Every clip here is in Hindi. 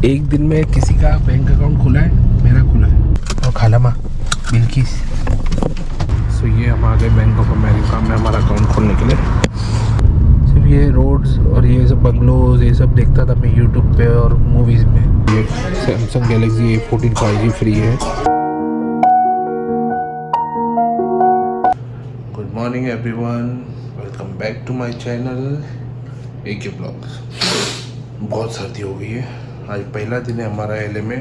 एक दिन में किसी का बैंक अकाउंट खुला है, मेरा खुला है। और खाला माँ बिल्किस। सो ये हम आ गए बैंक ऑफ अमेरिका में हमारा अकाउंट खोलने के लिए। सिर्फ ये रोड्स और ये सब बंगलोज ये सब देखता था मैं यूट्यूब पे और मूवीज़ में। ये Samsung Galaxy A14 5G free है। Good morning everyone, welcome back to my channel AK blogs. बहुत सर्दी हो गई है, आज पहला दिन है हमारा LA में।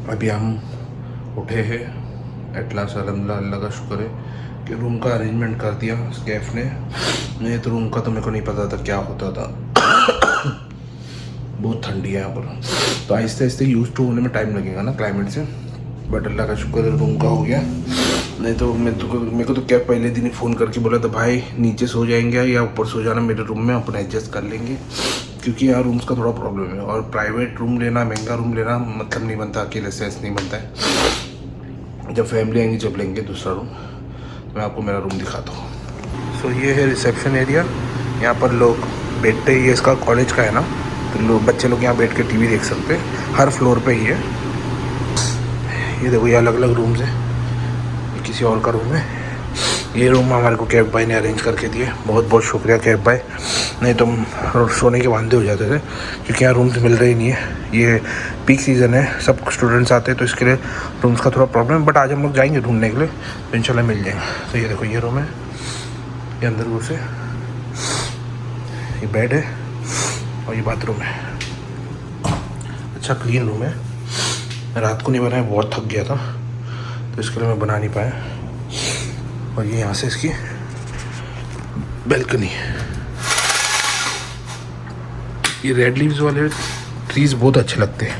अभी हम उठे हैं, एटलास अलहम्दुलिल्लाह, अल्लाह का शुक्र है कि रूम का अरेंजमेंट कर दिया कैफ ने। नहीं तो रूम का तो मेरे को नहीं पता था क्या होता था। बहुत ठंडी है यहाँ पर, तो आहिस्ते आहिस्ते यूज़ टू होने में टाइम लगेगा ना क्लाइमेट से। बट अल्लाह का शुक्र है रूम का हो गया। नहीं तो मेरे को तो क्या पहले दिन ही फ़ोन करके बोला था, भाई नीचे सो जाएंगे या ऊपर सो जाना मेरे रूम में, अपन एडजस्ट कर लेंगे। क्योंकि यहाँ रूम्स का थोड़ा प्रॉब्लम है और प्राइवेट रूम लेना, महंगा रूम लेना मतलब नहीं बनता, अकेले से ऐसे नहीं बनता है। जब फैमिली आएंगी जब लेंगे दूसरा रूम। तो मैं आपको मेरा रूम दिखाता हूँ। सो ये है रिसेप्शन एरिया। यहाँ पर लोग बैठते, ये इसका कॉलेज का है ना, तो बच्चे लोग यहाँ बैठ के TV देख सकते हैं। हर फ्लोर पे ही है। ये देखो ये अलग अलग रूम्स है, ये किसी और का रूम है। ये रूम हमारे को कैब भाई ने अरेंज करके दिए, बहुत बहुत शुक्रिया कैब भाई। नहीं तो हम सोने के वांदे हो जाते थे, क्योंकि यहाँ रूम्स मिल रही नहीं है। ये पीक सीज़न है, सब स्टूडेंट्स आते हैं, तो इसके लिए रूम्स का थोड़ा प्रॉब्लम है। बट आज हम लोग जाएंगे ढूंढने के लिए, तो इंशाल्लाह मिल जाएंगे। तो ये देखो ये रूम है, ये अंदर रूम से, ये बेड है और ये बाथरूम है। अच्छा क्लीन रूम है। रात को नहीं बनाया, बहुत थक गया था, तो इसके लिए मैं बना नहीं पाया। और ये यहाँ से इसकी बैल्कनी है। ये रेड लीव्स वाले ट्रीज बहुत अच्छे लगते हैं,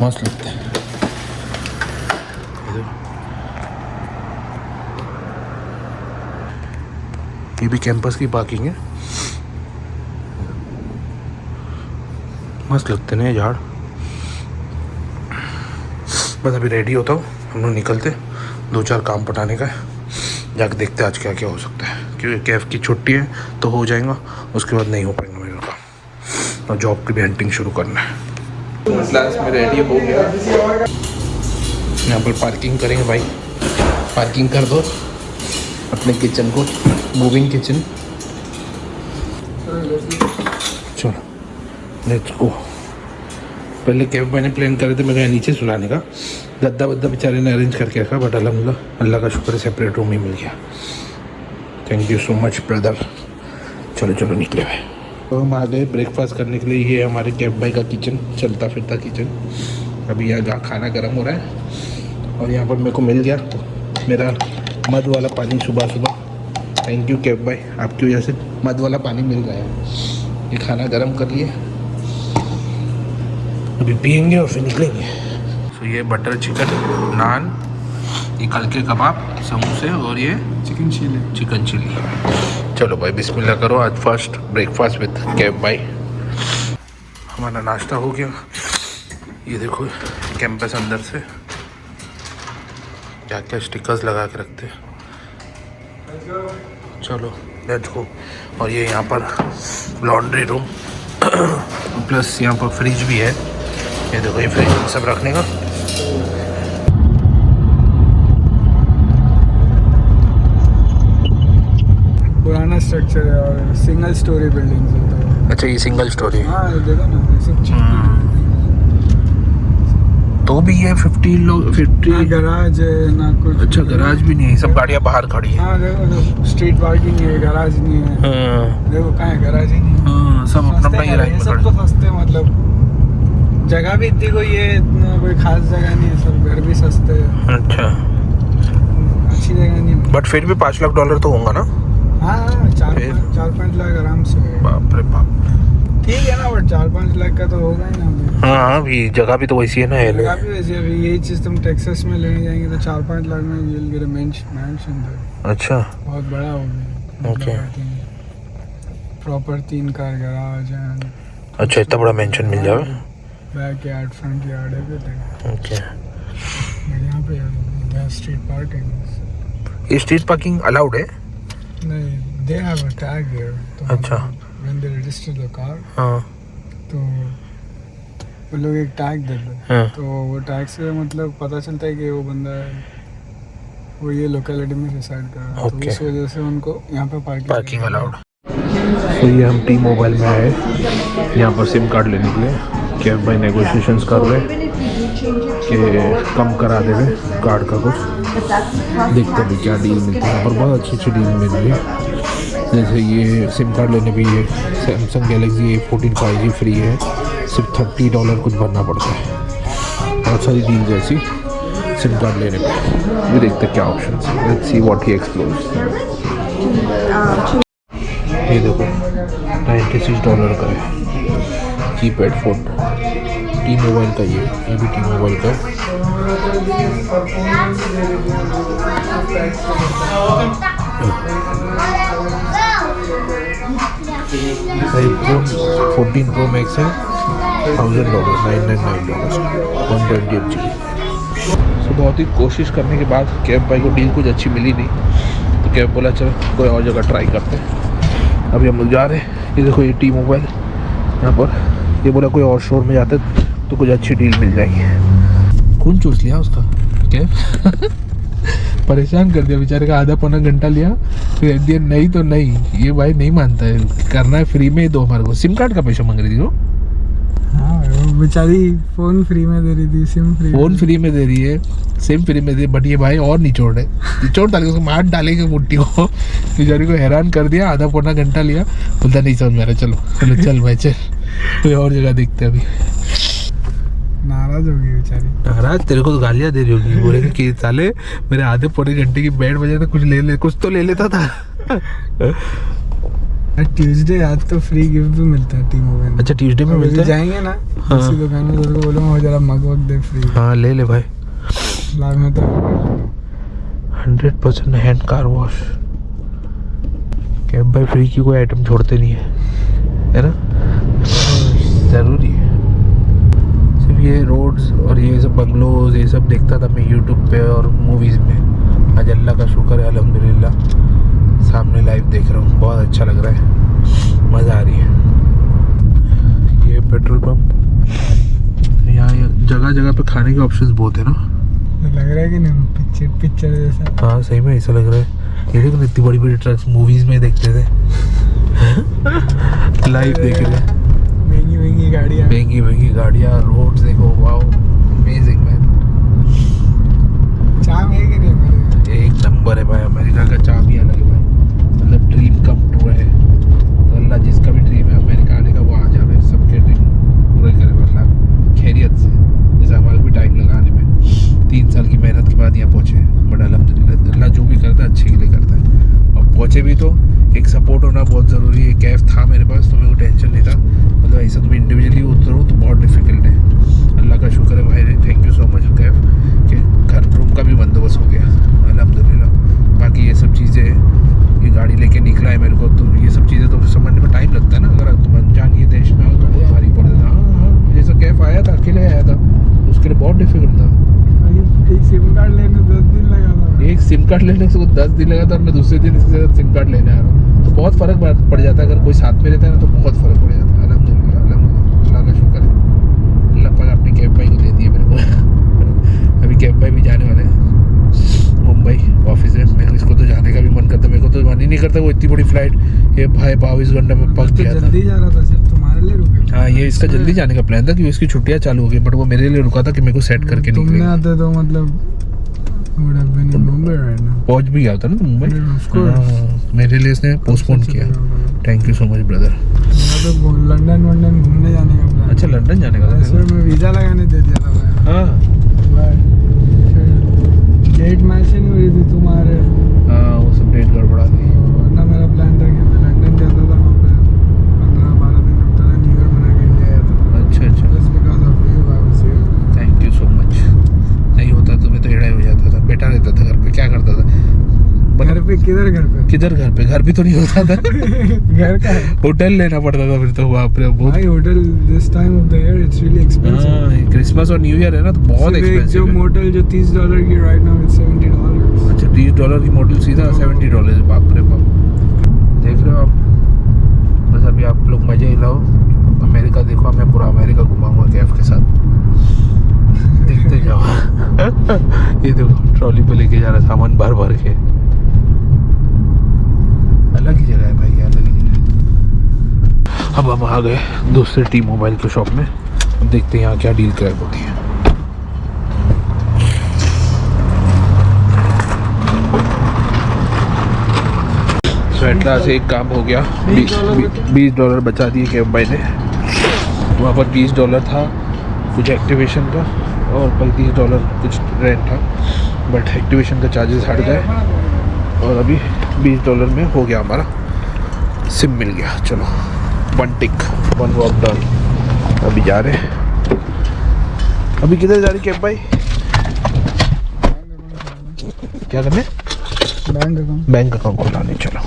मस्त लगते हैं। ये भी कैंपस की पार्किंग है, मस्त लगते हैं ये झाड़। बस अभी रेडी होता हूँ, हम लोग निकलते, 2-4 काम पटाने का है, जाकर देखते हैं आज क्या क्या हो सकता है। क्योंकि कैफ की छुट्टी है तो हो जाएगा, उसके बाद नहीं हो पाएगा मेरे का, और जॉब की भी हंटिंग शुरू करना है। क्लास में रेडी हो गया, यहाँ पर पार्किंग करेंगे भाई। पार्किंग कर दो अपने किचन को, मूविंग किचन। चलो लेट्स गो। पहले कैब मैंने प्लान करे थे मेरे नीचे सुलाने का, गद्दा वद्दा बेचारे ने अरेंज करके रखा, बट अल्हम्दुलिल्लाह अल्लाह का शुक्र है सेपरेट रूम ही मिल गया। Thank you so much brother. चलो चलो निकले हुए। तो हम आ गए ब्रेकफास्ट करने के लिए। ये हमारे कैब भाई का किचन, चलता फिरता किचन। अभी यहाँ खाना गर्म हो रहा है और यहाँ पर मेरे को मिल गया मेरा मध वाला पानी सुबह सुबह। थैंक यू कैब भाई, आपकी वजह से मध वाला पानी मिल गया है। ये खाना गर्म कर लिए, अभी पियेंगे और फिर निकलेंगे। तो ये बटर चिकन, नान, ये कल के कबाब, समोसे और ये चिकन चिली। चलो भाई बिस्मिल्लाह करो। आज फर्स्ट ब्रेकफास्ट विद कैब भाई। हमारा नाश्ता हो गया। ये देखो कैंपस अंदर से क्या क्या स्टिकर्स लगा के रखते हैं। चलो लेट्स गो। और ये यहाँ पर लॉन्ड्री रूम प्लस यहाँ पर फ्रिज भी है। ये देखो ये फ्रिज सब रखने का। पुराना स्ट्रक्चर है और सिंगल स्टोरी बिल्डिंग्स होता है। अच्छा ये सिंगल स्टोरी है। हाँ देखो ना, तो भी ये 50 गराज है ना कुछ। अच्छा गराज भी नहीं है, सब गाड़ियाँ बाहर खड़ी है। हाँ देखो स्ट्रीट पार्किंग है, गराज नहीं है। देखो कहाँ है, गराज ही नहीं है। हाँ सब अपना अपना ही राइट सब तो सस्ते, मतलब जगह भी इतनी कोई है, इतना कोई खास जगह नहीं है, सब घर भी सस्ते हैं। अच्छा अच्छी जगह नहीं है, बट फिर भी $5 लाख तो होगा ना। हाँ 4-5 लाख आराम से। बाप रे बाप। ठीक है ना, बट 4-5 लाख का तो होगा ही ना। हाँ अभी जगह भी तो वैसी है ना। जगह भी वैसी है। अभी यही चीज़ तुम टेक्सास में लेने जाएंगे तो 4-5 लाख में you'll get a mansion there। अच्छा बहुत बड़ा हो गया। ओके। प्रॉपर 3 कार गराज है। अच्छा इतना बड़ा मेंशन मिल जाएगा। Back yard, front yard, everything. Okay. यहाँ पे स्ट्रीट पार्किंग। ये स्ट्रीट पार्किंग अलाउड है? नहीं, they have a tag here। अच्छा। When they register the car, हाँ तो वो लोग एक टैग देते हैं, हाँ तो वो टैग से मतलब पता चलता है कि वो बंदा वो ये लोकेलिटी में रिसाइड कर रहा है, तो Okay. उस वजह से उनको यहाँ पे पार्किंग अलाउड। तो ये हम टी मोबाइल में आए यहाँ पर सिम कार्ड लेने के लिए। कैब भाई नेगोशिएशंस कर रहे कि कम करा देवे कार्ड का कुछ, देखते भी क्या डील मिलती है। यहाँ पर बहुत अच्छी अच्छी डील मिल रही है। जैसे ये सिम कार्ड लेने पे ये Samsung Galaxy A14 5G free है, सिर्फ $30 कुछ भरना पड़ता है। बहुत सारी डील जैसी सिम कार्ड लेने पे भी देखते क्या ऑप्शन है। Let's see what he explores. ये देखो $96 का है कीपैड फ़ोन, टी मोबाइल का। ये भी टी मोबाइल का है। iPhone 14 Pro Max है $1,000, $999, 128 GB। तो बहुत ही कोशिश करने के बाद कैब भाई को डील कुछ अच्छी मिली नहीं, तो कैब बोला चलो कोई और जगह ट्राई करते हैं। अभी हम लोग जा रहे हैं। ये देखो ये टी मोबाइल यहाँ पर, ये बोला कोई और शोर में जाते तो कुछ अच्छी डील मिल जाएगी। खून चूस लिया उसका कैब परेशान कर दिया बेचारे का, आधा पौना घंटा लिया, फिर एट दी एंड नहीं तो नहीं। ये भाई नहीं मानता है, करना है फ्री में ही दो हमारे को। सिम कार्ड का पैसा मांग रही थी वो। हाँ वो बेचारी फ़ोन फ्री में दे रही थी, सिम फ्री, फ़ोन फ्री में दे रही है, सिम फ्री में दे रही, बट ये भाई और निचोड़ है, निचोड़ डालेगा उसको, मार डालेगा मुट्ठी को। बेचारी को हैरान कर दिया, आधा पौना घंटा लिया, बोलता नहीं समझ में आ रहा, चलो चलो चल भाई चल कोई और जगह देखते हैं। अभी नाराज होगी बेचारी। नाराज? तेरे को तो गालियाँ दे रही होगी, बोलेगा कि साले मेरे आधे पौने घंटे की बैठ बजे तो कुछ ले कुछ तो ले लेता था। ट्यूसडे आज तो फ्री गिफ्ट भी मिलता है टी मोबाइल में। अच्छा ट्यूसडे में मिलता है? जाएंगे ना हाँ। किसी दुकान में, तो बोलो मुझे जरा मग वग दे फ्री। हाँ ले ले भाई। लाभ में तो 100% हैंड कार वॉश। कैब भाई फ्री की कोई आइटम छोड़ते नहीं है ना, ज़रूरी है। सिर्फ ये रोड्स और ये सब बंगलोज ये सब देखता था मैं यूट्यूब पे और मूवीज़ में। आज अल्लाह का शुक्र है अल्हम्दुलिल्लाह सामने लाइव देख रहा हूँ, बहुत अच्छा लग रहा है, मज़ा आ रही है। ये पेट्रोल पंप, यहाँ जगह जगह पे खाने के ऑप्शंस बहुत है ना, लग रहा है कि नहीं पिक्चर जैसा। हाँ सही में ऐसा लग रहा है। ये देखो इतनी बड़ी बड़ी ट्रक्स मूवीज में देखते थे, लाइव देख रहे हैं। महंगी महंगी गाड़ियाँ, रोड्स देखो, वाओ अमेजिंग मैन। चाम है कि नहीं मेरे? एक नंबर है भाई, अमेरिका का चाम ही अलग है भाई, मतलब ड्रीम कम ट्रू है। तो अल्लाह जिसका भी ड्रीम है अमेरिका आने का वो आ जाए, सबके ड्रीम पूरे करे, मतलब खैरियत से। जैसे हमारे भी टाइम लगाने में 3 साल की मेहनत के बाद यहाँ पहुँचे, बट अल्हम्दुलिल्लाह अल्लाह जो भी करता है अच्छे के लिए करता है। और पहुँचे भी तो एक सपोर्ट होना बहुत ज़रूरी है। कैब था मेरे पास तो मेरे को टेंशन नहीं था, मतलब ऐसा तुम इंडिविजुअली उतरो तो बहुत डिफिकल्ट है। अल्लाह का शुक्र है भाई, thank you so much cab कि घर रूम का भी बंदोबस्त हो गया अल्हम्दुलिल्लाह। बाकी ये सब चीज़ें, ये गाड़ी लेके निकला है मेरे को, तो ये सब चीज़ें तो समझने में टाइम लगता है ना। अगर तुम अनजान ये देश में हो तो बहुत भारी पड़ जाता। हाँ जैसा कैब आया था अकेले आया था, उसके लिए बहुत डिफिकल्ट था। एक सिम कार्ड लेने 10 दिन लगा था। एक सिम कार्ड लेने से 10 दिन लगा था, और मैं दूसरे दिन इसके साथ सिम कार्ड लेने आ रहा हूँ, तो बहुत फ़र्क पड़ जाता है। अगर कोई साथ में रहता है ना तो बहुत फ़र्क पड़ जाता है। अल्हम्दुलिल्लाह अल्लाह का शुक्र है, अल्लाह पाक अपने कैब भाई को दे दिए मेरे को। अभी कैब भाई भी जाने वाले हैं मुंबई ऑफिस में। मेरे को इसको तो जाने का भी मन करता, मेरे को तो मन ही नहीं करता। वो इतनी बड़ी फ्लाइट, ये भाई 22 घंटे में पक गया था। जल्दी जा रहा था, सिर्फ तुम्हारे लिए रुके। हाँ ये इसका जल्दी जाने का प्लान था कि इसकी छुट्टियाँ चालू हो गई, बट वो मेरे लिए रुका था कि मेरे को सेट करके तुमने निकले। आते तो मतलब would have been in Mumbai right now. पहुँच भी गया था ना तुम मुंबई। Of course. मेरे लिए इसने पोस्टपोन किया। Thank you so much brother. मैं तो लंदन घूमने जाने का प्लान। अच्छा लंदन जाने का था? ऐसे मैं वीज़ा लगाने दे दिया था भाई। हाँ डेट मैच ही नहीं हुई थी तुम्हारे। हाँ वो सब डेट गड़बड़ा थी। वरना मेरा प्लान था कि मैं लंदन जाता था, वहाँ पे 15-12 दिन रुकता था, न्यू ईयर मना के इंडिया आया था। अच्छा Just because of you, I was here. Thank you so much. नहीं होता तो मैं तो एड़ा हो जाता था, बेटा रहता था घर पे, क्या करता था? घर पे किधर घर पे घर भी तो नहीं होता था। घर का है। होटल लेना पड़ता था फिर तो वहाँ पे बहुत। भाई hotel this time of the year it's really expensive. हाँ क्रिसमस और न्यू ईयर है ना तो बहुत जो एक्सपेंसिव है। मोटल जो $30 की राइट नाउ इट्स $70। अच्छा $30 की मॉडल सीधा $70, बाप रे बाप। देख रहे हो आप, बस अभी आप लोग मजे ही लो। अमेरिका देखो, मैं पूरा अमेरिका घुमाऊंगा कैफ के साथ, देखते जाओ। ये देखो ट्रॉली पे लेके जा रहा सामान भर भर के, अलग ही जगह है भाई, अलग ही जगह है। अब हम आ गए दूसरे टी मोबाइल के शॉप में, अब देखते हैं यहाँ क्या डील क्रैक होती है। स्वेटला से एक काम हो गया, $20 बचा दिए कैब भाई ने। वहाँ पर $20 था कुछ एक्टिवेशन का और $35 कुछ रेंट था, बट एक्टिवेशन का चार्जेस हट गए और अभी $20 में हो गया हमारा सिम मिल गया। चलो 1 टिक 1 वॉक डन। अभी जा रहे हैं, अभी किधर जा रही कैब भाई? क्या करने? बैंक अकाउंट खुलाने। चलो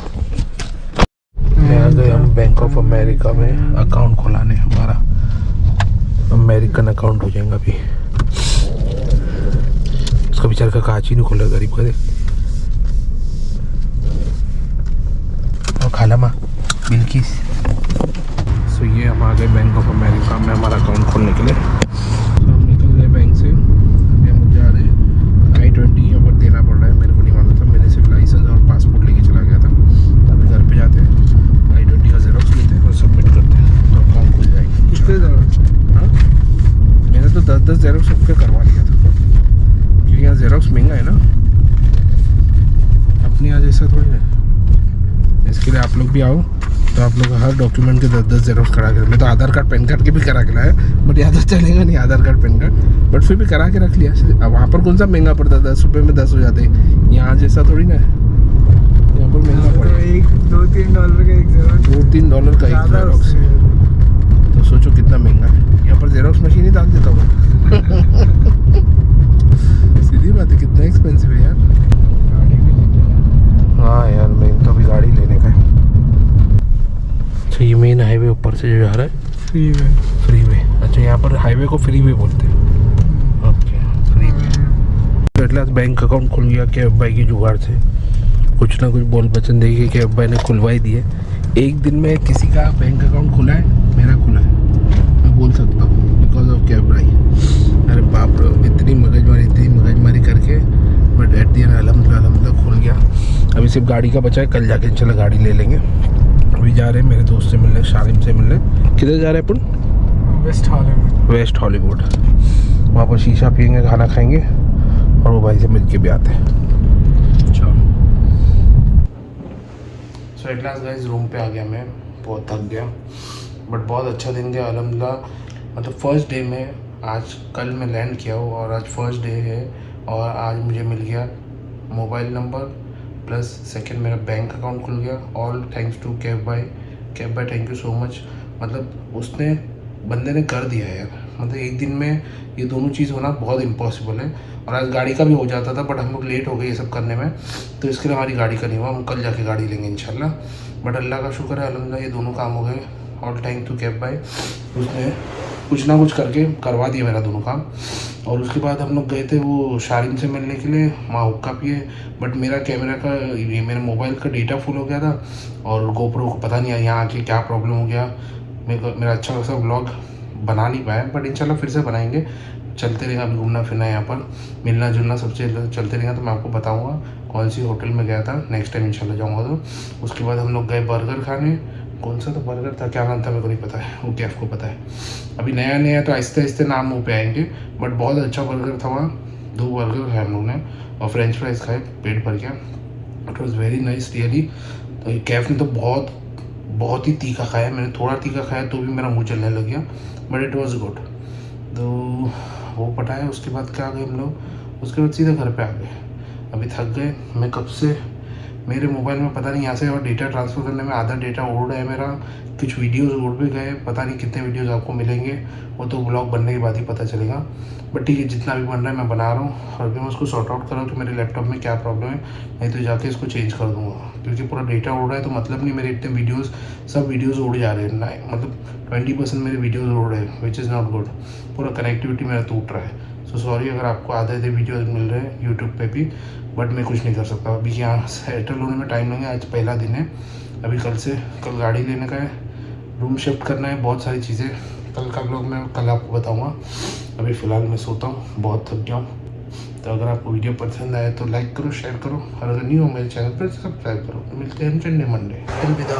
आ गए हम बैंक ऑफ अमेरिका में अकाउंट खुलाने, हमारा अमेरिकन अकाउंट हो जाएगा अभी। उसका बेचारे का कांच ही नहीं खुला, गरीब का। और खाला माँ बिल्किस। सो ये हम आ गए बैंक ऑफ अमेरिका में हमारा अकाउंट खोलने के लिए। तो हम निकल गए बैंक से, अभी हम जा रहे हैं I-20 यहाँ पर देना पड़ रहा है, मेरे को नहीं मालूम था, मैंने सिर्फ लाइसेंस और पासपोर्ट लेके चला गया था। अभी घर पे जाते हैं, I-20 का जेरोक्स लेते हैं और सबमिट करते हैं तो अकाउंट खुल जाएगी। कितने जेरोक्स? हाँ, मैंने तो 10-10 जेरोक्स सबके करवा लिया था, क्योंकि यहाँ जेरोक्स महंगा है ना, अपने यहाँ जैसा थोड़ी ना। इसके लिए आप लोग भी आओ तो आप लोग हर डॉक्यूमेंट के 10-10 जेरोक्स करा के, मैं तो आधार कार्ड पैन कार्ड के भी करा के लाया, बट यहाँ तो चलेगा नहीं आधार कार्ड पैन कार्ड, बट फिर भी करा के रख लिया। अब वहाँ पर कौन सा महंगा पड़ता, $10 में 10 हो जाते, यहाँ जैसा थोड़ी ना है, यहाँ पर महंगा पड़ेगा। $2-3 का एक जेरोक्स, $2-3 का एक जेरोक्स है, तो सोचो कितना महंगा है। यहाँ पर जेरोक्स मशीन ही डाल देता हूँ। सीधी बात है, कितना एक्सपेंसिव है यार। हाँ यार, मेन तो अभी गाड़ी लेने का है। अच्छा, ये मेन हाईवे ऊपर से जो जा रहा है फ्री वे। अच्छा, यहाँ पर हाईवे को फ्री वे बोलते हैं। Okay, free way. तो एट लास्ट बैंक अकाउंट खुल गया कैब भाई की जुगाड़ से, कुछ ना कुछ बोल बचन देगी कैब भाई ने खुलवा ही दिए। एक दिन में किसी का बैंक अकाउंट खुला है, मेरा खुला है, मैं बोल सकता हूँ, बिकॉज ऑफ कैब भाई। अरे बाप रे, इतनी मगजमारी करके, बट एट दी एंड अल्हम्दुलिल्लाह खुल गया। अभी सिर्फ गाड़ी का बचा है, कल जाके इंशाल्लाह गाड़ी ले लेंगे। अभी जा रहे हैं मेरे दोस्त से मिलने, शालिम से मिलने। किधर जा रहे हैं अपन? West Hollywood. वहाँ पर शीशा पियेंगे, खाना खाएंगे और वो भाई से मिल के भी आते हैं। चलो, सो एट लास्ट गाइस रूम पे आ गया मैं, बहुत थक गया, बट बहुत अच्छा दिन गया अल्हम्दुलिल्लाह। मतलब फर्स्ट डे में आज, कल मैं लैंड किया हूँ और आज फर्स्ट डे है, और आज मुझे मिल गया मोबाइल नंबर प्लस सेकंड मेरा बैंक अकाउंट खुल गया। ऑल थैंक्स टू कैब भाई, थैंक यू सो मच। मतलब उसने, बंदे ने कर दिया यार। मतलब एक दिन में ये दोनों चीज़ होना बहुत इम्पॉसिबल है, और आज गाड़ी का भी हो जाता था, बट हम लोग लेट हो गए ये सब करने में, तो इसके लिए हमारी गाड़ी का नहीं हुआ। हम कल जाके गाड़ी लेंगे इंशाल्लाह, बट अल्लाह का शुक्र है अल्हम्दुलिल्लाह ये दोनों काम हो गए। ऑल थैंक टू कैब भाई, उसने कुछ ना कुछ करके करवा दिया मेरा दोनों काम। और उसके बाद हम लोग गए थे वो शारिम से मिलने के लिए, वहाँ हुक्का पिए, बट मेरा कैमरा का, ये मेरे मोबाइल का डेटा फुल हो गया था, और गोप्रो को पता नहीं यहाँ आके क्या प्रॉब्लम हो गया। मेरा अच्छा खासा व्लॉग बना नहीं पाया, बट इंशाल्लाह फिर से बनाएंगे। चलते रहेगा, अभी घूमना फिरना यहाँ पर, मिलना जुलना सबसे चलते रहेगा, तो मैं आपको बताऊँगा कौन सी होटल में गया था, नेक्स्ट टाइम इंशाल्लाह जाऊँगा। तो उसके बाद हम लोग गए बर्गर खाने, कौन सा तो बर्गर था, क्या नाम था मेरे को नहीं पता है, वो कैफ को पता है। अभी नया नया तो आहिस्ते आहिस्ते नाम मुँह पे आएंगे, बट बहुत अच्छा बर्गर था वहाँ। 2 बर्गर खाए हम लोग ने और फ्रेंच फ्राइज़ खाए, पेट भर गया। It was very nice really. तो कैफ ने तो बहुत ही तीखा खाया, मैंने थोड़ा तीखा खाया तो भी मेरा मुँह चलने लग गया, बट इट वॉज़ गुड। तो वो पटाया, उसके बाद क्या आ गए हम लोग, उसके बाद सीधे घर पे आ गए। अभी थक गए, मैं कब से, मेरे मोबाइल में पता नहीं यहाँ से और डेटा ट्रांसफ़र करने में आधा डेटा उड़ रहा है मेरा, कुछ वीडियोस उड़ भी गए, पता नहीं कितने वीडियोस आपको मिलेंगे, वो तो ब्लॉग बनने के बाद ही पता चलेगा। बट ठीक है, जितना भी बन रहा है मैं बना रहा हूँ, और अभी मैं उसको सॉर्ट आउट कर रहा हूँ कि मेरे लैपटॉप में क्या प्रॉब्लम है, नहीं तो जाके इसको चेंज कर दूँगा, क्योंकि पूरा डेटा उड़ रहा है। तो मतलब नहीं, मेरे इतने वीडियोज़, सब वीडियोज़ उड़ जा रहे हैं, मतलब 20% मेरे वीडियोज़ उड़ रहे हैं, विच इज़ नॉट गुड। पूरा कनेक्टिविटी मेरा टूट रहा है। सो सॉरी अगर आपको आधे वीडियोज़ मिल रहे हैं यूट्यूब पे भी, बट मैं कुछ नहीं कर सकता। अभी यहाँ सेटल होने में टाइम लगेगा, आज पहला दिन है। अभी कल गाड़ी लेने का है, रूम शिफ्ट करना है, बहुत सारी चीज़ें। कल का ब्लॉग मैं कल आपको बताऊंगा। अभी फ़िलहाल मैं सोता हूँ, बहुत थक गया हूँ। तो अगर आपको वीडियो पसंद आए तो लाइक करो, शेयर करो, और अगर न्यू हो मेरे चैनल पर सब्सक्राइब करो। मिलते हैं संडे मंडे। अलविदा।